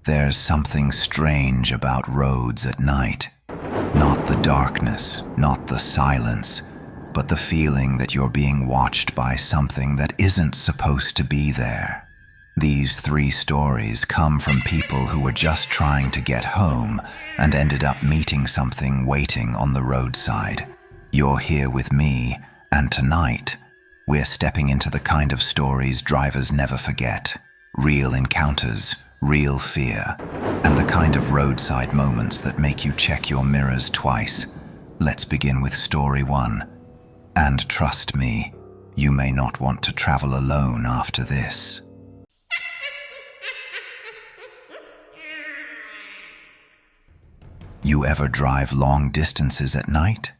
There's something strange about roads at night. Not the darkness, not the silence, but the feeling that you're being watched by something that isn't supposed to be there. These 3 stories come from people who were just trying to get home and ended up meeting something waiting on the roadside. You're here with me, and tonight, we're stepping into the kind of stories drivers never forget. Real encounters, real fear, and the kind of roadside moments that make you check your mirrors twice. Let's begin with story 1. And trust me, you may not want to travel alone after this. You ever drive long distances at night?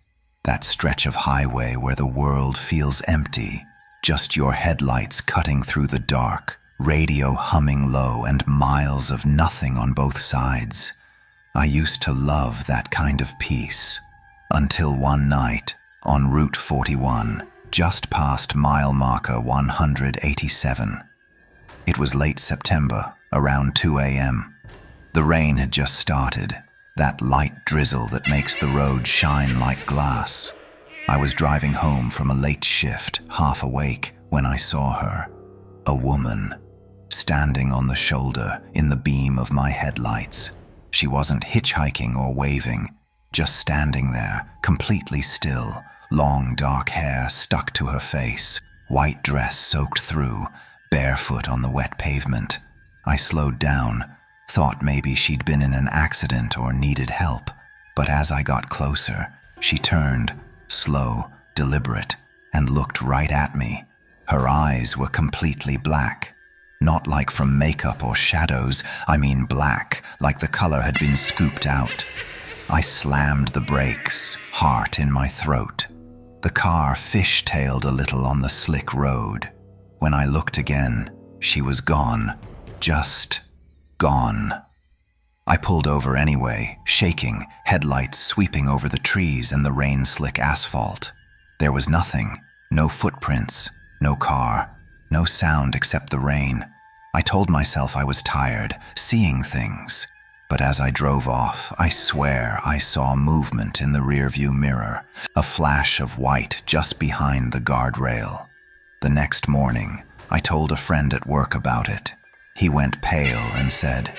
That stretch of highway where the world feels empty, just your headlights cutting through the dark, radio humming low, and miles of nothing on both sides. I used to love that kind of peace. Until one night, on Route 41, just past mile marker 187. It was late September, around 2 a.m. The rain had just started, that light drizzle that makes the road shine like glass. I was driving home from a late shift, half awake, when I saw her. A woman, standing on the shoulder in the beam of my headlights. She wasn't hitchhiking or waving, just standing there, completely still, long dark hair stuck to her face, white dress soaked through, barefoot on the wet pavement. I slowed down, thought maybe she'd been in an accident or needed help, but as I got closer, she turned, slow, deliberate, and looked right at me. Her eyes were completely black. Not like from makeup or shadows, I mean black, like the color had been scooped out. I slammed the brakes, heart in my throat. The car fishtailed a little on the slick road. When I looked again, she was gone. Just gone. I pulled over anyway, shaking, headlights sweeping over the trees and the rain-slick asphalt. There was nothing, no footprints, no car, no sound except the rain. I told myself I was tired, seeing things. But as I drove off, I swear I saw movement in the rearview mirror, a flash of white just behind the guardrail. The next morning, I told a friend at work about it. He went pale and said,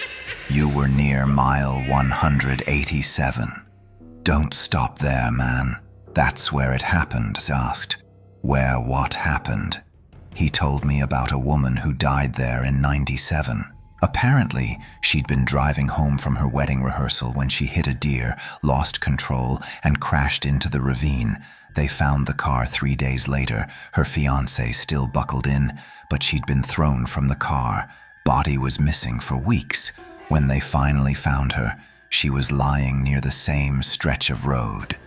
"You were near mile 187. Don't stop there, man. That's where it happened." I asked, "Where what happened?" He told me about a woman who died there in '97. Apparently, she'd been driving home from her wedding rehearsal when she hit a deer, lost control, and crashed into the ravine. They found the car 3 days later, her fiancé still buckled in, but she'd been thrown from the car. Body was missing for weeks. When they finally found her, she was lying near the same stretch of road,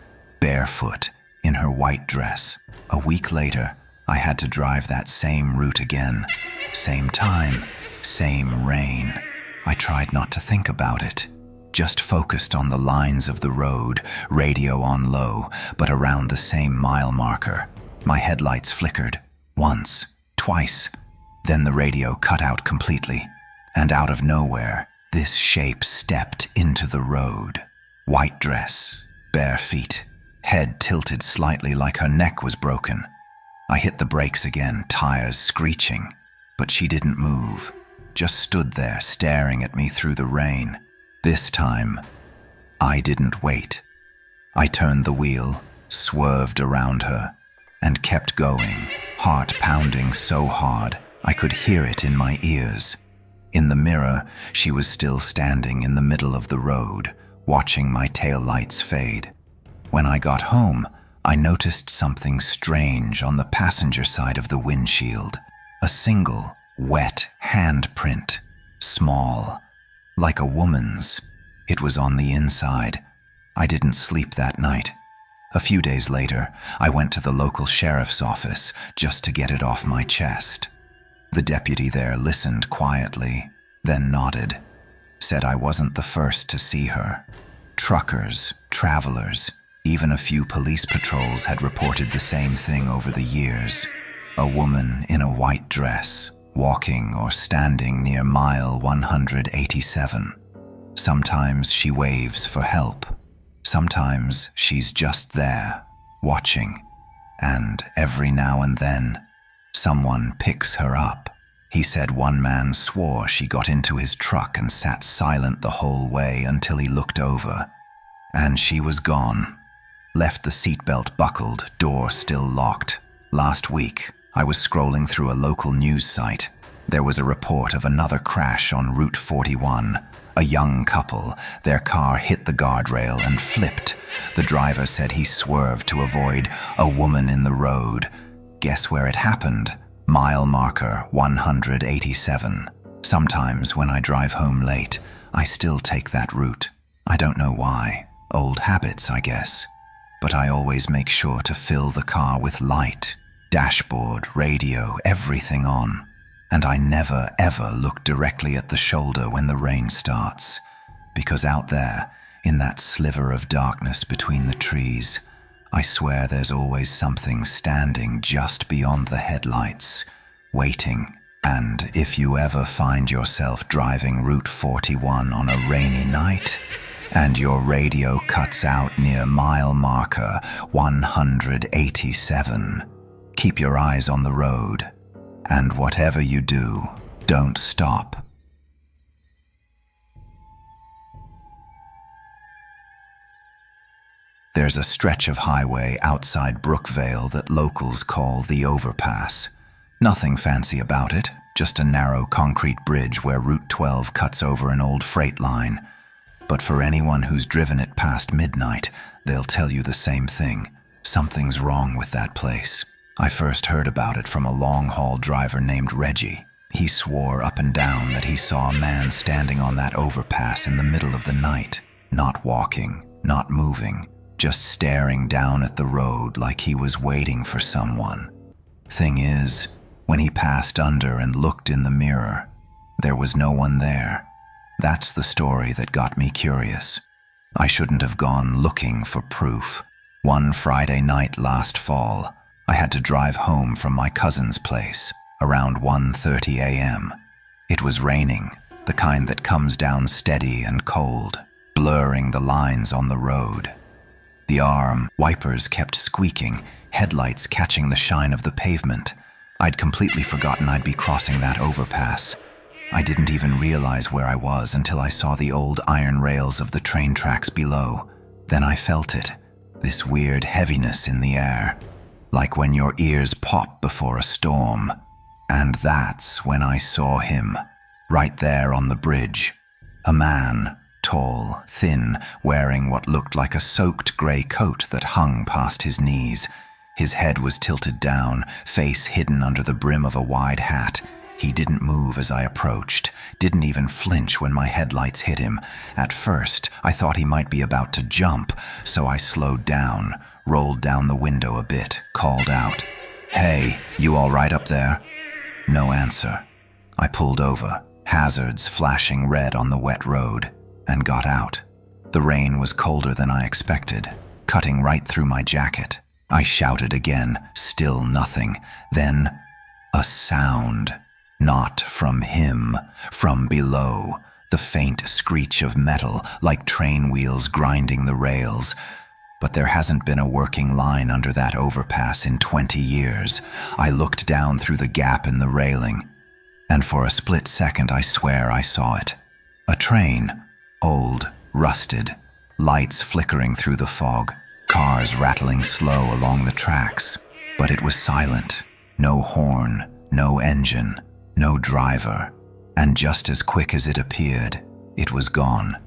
barefoot, in her white dress. A week later, I had to drive that same route again. Same time. Same rain. I tried not to think about it, just focused on the lines of the road, radio on low, but around the same mile marker. My headlights flickered, once, twice, then the radio cut out completely, and out of nowhere, this shape stepped into the road. White dress, bare feet, head tilted slightly like her neck was broken. I hit the brakes again, tires screeching, but she didn't move. Just stood there staring at me through the rain. This time, I didn't wait. I turned the wheel, swerved around her, and kept going, heart pounding so hard I could hear it in my ears. In the mirror, she was still standing in the middle of the road, watching my taillights fade. When I got home, I noticed something strange on the passenger side of the windshield. A single, wet handprint, small, like a woman's. It was on the inside. I didn't sleep that night. A few days later, I went to the local sheriff's office just to get it off my chest. The deputy there listened quietly, then nodded, said I wasn't the first to see her. Truckers, travelers, even a few police patrols had reported the same thing over the years. A woman in a white dress, walking or standing near mile 187. Sometimes she waves for help. Sometimes she's just there, watching. And every now and then, someone picks her up. He said one man swore she got into his truck and sat silent the whole way until he looked over. And she was gone. Left the seatbelt buckled, door still locked. Last week, I was scrolling through a local news site. There was a report of another crash on Route 41. A young couple, their car hit the guardrail and flipped. The driver said he swerved to avoid a woman in the road. Guess where it happened? Mile marker 187. Sometimes when I drive home late, I still take that route. I don't know why. Old habits, I guess. But I always make sure to fill the car with light, dashboard, radio, everything on. And I never ever look directly at the shoulder when the rain starts. Because out there, in that sliver of darkness between the trees, I swear there's always something standing just beyond the headlights, waiting. And if you ever find yourself driving Route 41 on a rainy night, and your radio cuts out near mile marker 187, keep your eyes on the road. And whatever you do, don't stop. There's a stretch of highway outside Brookvale that locals call the Overpass. Nothing fancy about it, just a narrow concrete bridge where Route 12 cuts over an old freight line. But for anyone who's driven it past midnight, they'll tell you the same thing. Something's wrong with that place. I first heard about it from a long-haul driver named Reggie. He swore up and down that he saw a man standing on that overpass in the middle of the night, not walking, not moving, just staring down at the road like he was waiting for someone. Thing is, when he passed under and looked in the mirror, there was no one there. That's the story that got me curious. I shouldn't have gone looking for proof. One Friday night last fall, I had to drive home from my cousin's place around 1:30 a.m. It was raining, the kind that comes down steady and cold, blurring the lines on the road. The arm wipers kept squeaking, headlights catching the shine of the pavement. I'd completely forgotten I'd be crossing that overpass. I didn't even realize where I was until I saw the old iron rails of the train tracks below. Then I felt it, this weird heaviness in the air, like when your ears pop before a storm. And that's when I saw him, right there on the bridge. A man, tall, thin, wearing what looked like a soaked grey coat that hung past his knees. His head was tilted down, face hidden under the brim of a wide hat. He didn't move as I approached, didn't even flinch when my headlights hit him. At first, I thought he might be about to jump, so I slowed down, rolled down the window a bit, called out, "Hey, you all right up there?" No answer. I pulled over, hazards flashing red on the wet road, and got out. The rain was colder than I expected, cutting right through my jacket. I shouted again, still nothing. Then, a sound. Not from him, from below. The faint screech of metal, like train wheels grinding the rails. But there hasn't been a working line under that overpass in 20 years. I looked down through the gap in the railing, and for a split second I swear I saw it. A train, old, rusted, lights flickering through the fog, cars rattling slow along the tracks. But it was silent. No horn, no engine, no driver. And just as quick as it appeared, it was gone.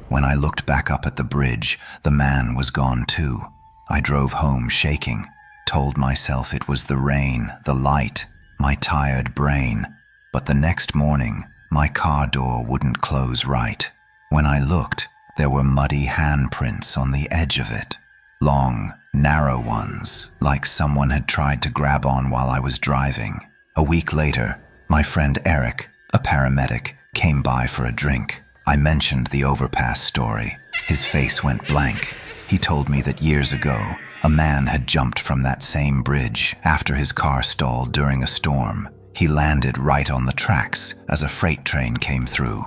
When I looked back up at the bridge, the man was gone too. I drove home shaking, told myself it was the rain, the light, my tired brain. But the next morning, my car door wouldn't close right. When I looked, there were muddy handprints on the edge of it. Long, narrow ones, like someone had tried to grab on while I was driving. A week later, my friend Eric, a paramedic, came by for a drink. I mentioned the overpass story. His face went blank. He told me that years ago, a man had jumped from that same bridge after his car stalled during a storm. He landed right on the tracks as a freight train came through.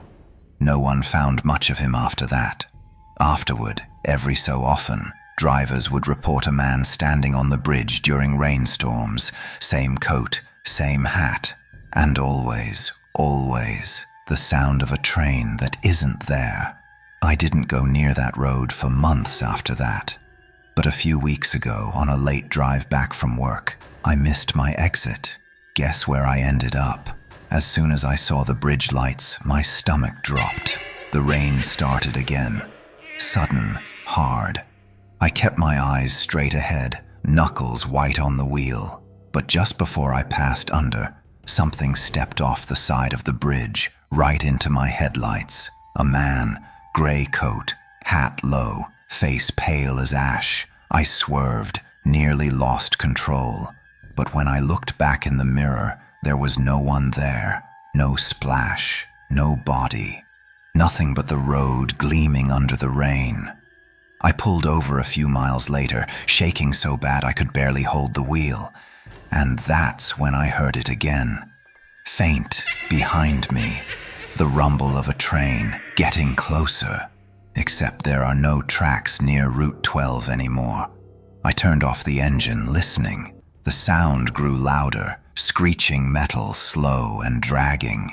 No one found much of him after that. Afterward, every so often, drivers would report a man standing on the bridge during rainstorms, same coat, same hat, and always, the sound of a train that isn't there. I didn't go near that road for months after that. But a few weeks ago, on a late drive back from work, I missed my exit. Guess where I ended up? As soon as I saw the bridge lights, my stomach dropped. The rain started again. Sudden, hard. I kept my eyes straight ahead, knuckles white on the wheel. But just before I passed under, something stepped off the side of the bridge, right into my headlights. A man, gray coat, hat low, face pale as ash. I swerved, nearly lost control. But when I looked back in the mirror, there was no one there. No splash, no body. Nothing but the road gleaming under the rain. I pulled over a few miles later, shaking so bad I could barely hold the wheel. And that's when I heard it again. Faint, behind me. The rumble of a train, getting closer. Except there are no tracks near Route 12 anymore. I turned off the engine, listening. The sound grew louder, screeching metal, slow and dragging.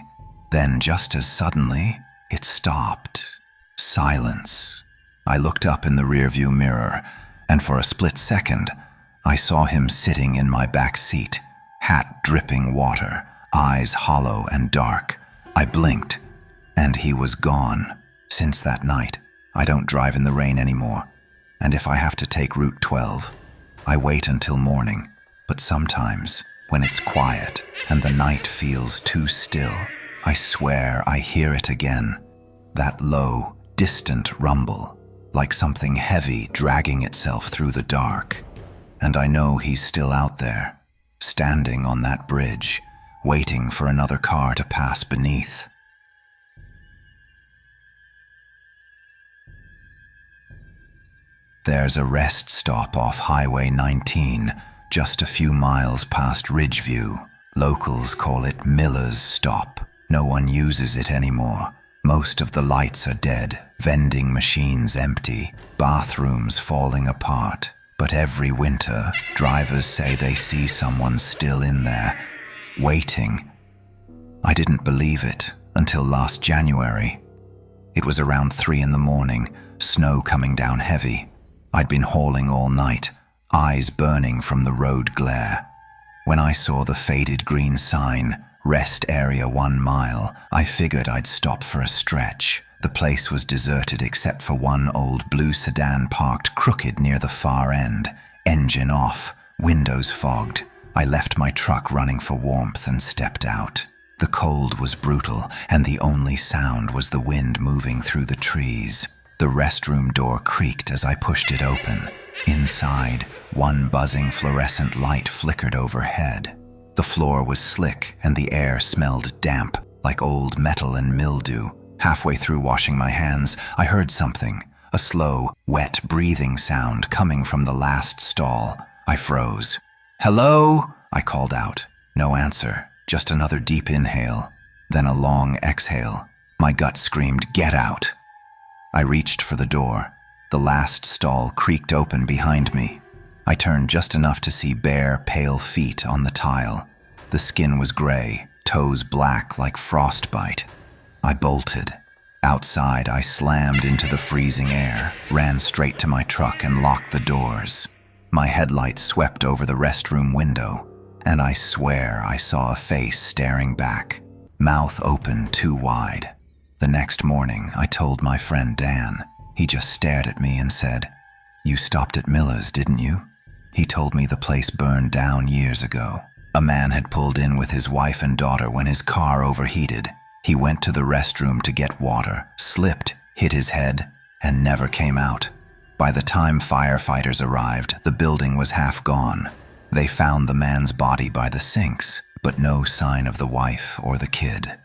Then, just as suddenly, it stopped. Silence. I looked up in the rearview mirror, and for a split second, I saw him sitting in my back seat, hat dripping water, eyes hollow and dark. I blinked, and he was gone. Since that night, I don't drive in the rain anymore, and if I have to take Route 12, I wait until morning. But sometimes, when it's quiet and the night feels too still, I swear I hear it again. That low, distant rumble, like something heavy dragging itself through the dark. And I know he's still out there, standing on that bridge, waiting for another car to pass beneath. There's a rest stop off Highway 19, just a few miles past Ridgeview. Locals call it Miller's Stop. No one uses it anymore. Most of the lights are dead, vending machines empty, bathrooms falling apart. But every winter, drivers say they see someone still in there, waiting. I didn't believe it until last January. It was around 3 a.m, snow coming down heavy. I'd been hauling all night, eyes burning from the road glare. When I saw the faded green sign, Rest Area 1 mile, I figured I'd stop for a stretch. The place was deserted except for one old blue sedan parked crooked near the far end, engine off, windows fogged. I left my truck running for warmth and stepped out. The cold was brutal, and the only sound was the wind moving through the trees. The restroom door creaked as I pushed it open. Inside, one buzzing fluorescent light flickered overhead. The floor was slick and the air smelled damp, like old metal and mildew. Halfway through washing my hands, I heard something, a slow, wet breathing sound coming from the last stall. I froze. "Hello?" I called out. No answer, just another deep inhale, then a long exhale. My gut screamed, "Get out!" I reached for the door. The last stall creaked open behind me. I turned just enough to see bare, pale feet on the tile. The skin was gray, toes black like frostbite. I bolted. Outside, I slammed into the freezing air, ran straight to my truck and locked the doors. My headlights swept over the restroom window, and I swear I saw a face staring back, mouth open too wide. The next morning, I told my friend Dan. He just stared at me and said, "You stopped at Miller's, didn't you?" He told me the place burned down years ago. A man had pulled in with his wife and daughter when his car overheated. He went to the restroom to get water, slipped, hit his head, and never came out. By the time firefighters arrived, the building was half gone. They found the man's body by the sinks, but no sign of the wife or the kid.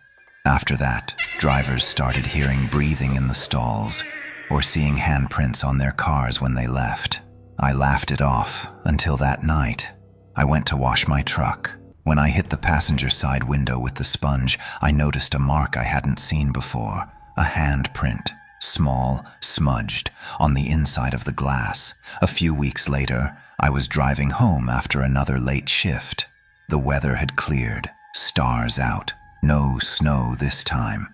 After that, drivers started hearing breathing in the stalls or seeing handprints on their cars when they left. I laughed it off until that night. I went to wash my truck. When I hit the passenger side window with the sponge, I noticed a mark I hadn't seen before, a handprint, small, smudged, on the inside of the glass. A few weeks later, I was driving home after another late shift. The weather had cleared, stars out, no snow this time.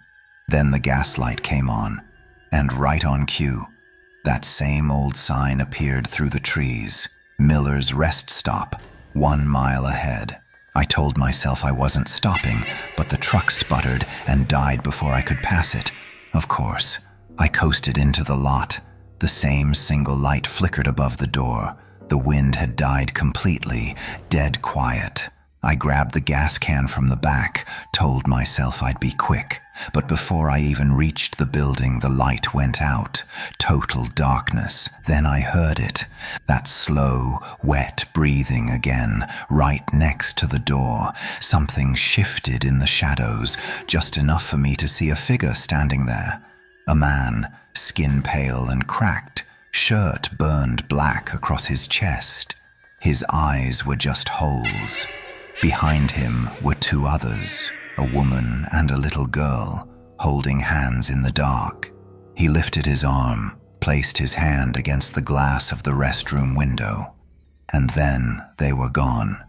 Then the gaslight came on, and right on cue, that same old sign appeared through the trees, Miller's Rest Stop, 1 mile ahead. I told myself I wasn't stopping, but the truck sputtered and died before I could pass it. Of course, I coasted into the lot. The same single light flickered above the door. The wind had died completely, dead quiet. I grabbed the gas can from the back, told myself I'd be quick. But before I even reached the building, the light went out. Total darkness. Then I heard it. That slow, wet breathing again, right next to the door. Something shifted in the shadows, just enough for me to see a figure standing there. A man, skin pale and cracked, shirt burned black across his chest. His eyes were just holes. Behind him were 2 others, a woman and a little girl, holding hands in the dark. He lifted his arm, placed his hand against the glass of the restroom window, and then they were gone.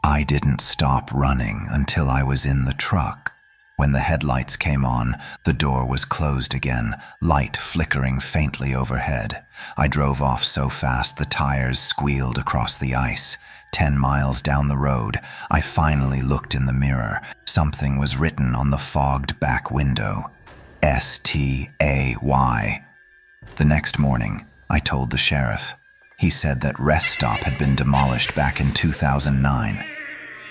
I didn't stop running until I was in the truck. When the headlights came on, the door was closed again, light flickering faintly overhead. I drove off so fast the tires squealed across the ice. 10 miles down the road, I finally looked in the mirror. Something was written on the fogged back window. S-T-A-Y. The next morning, I told the sheriff. He said that Rest Stop had been demolished back in 2009.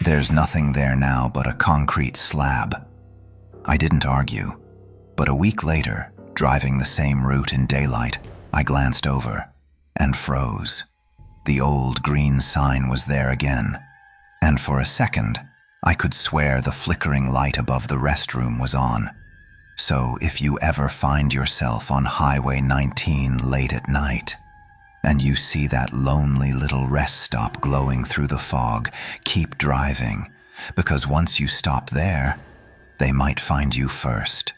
There's nothing there now but a concrete slab. I didn't argue, but a week later, driving the same route in daylight, I glanced over and froze. The old green sign was there again, and for a second, I could swear the flickering light above the restroom was on. So if you ever find yourself on Highway 19 late at night, and you see that lonely little rest stop glowing through the fog, keep driving, because once you stop there, they might find you first.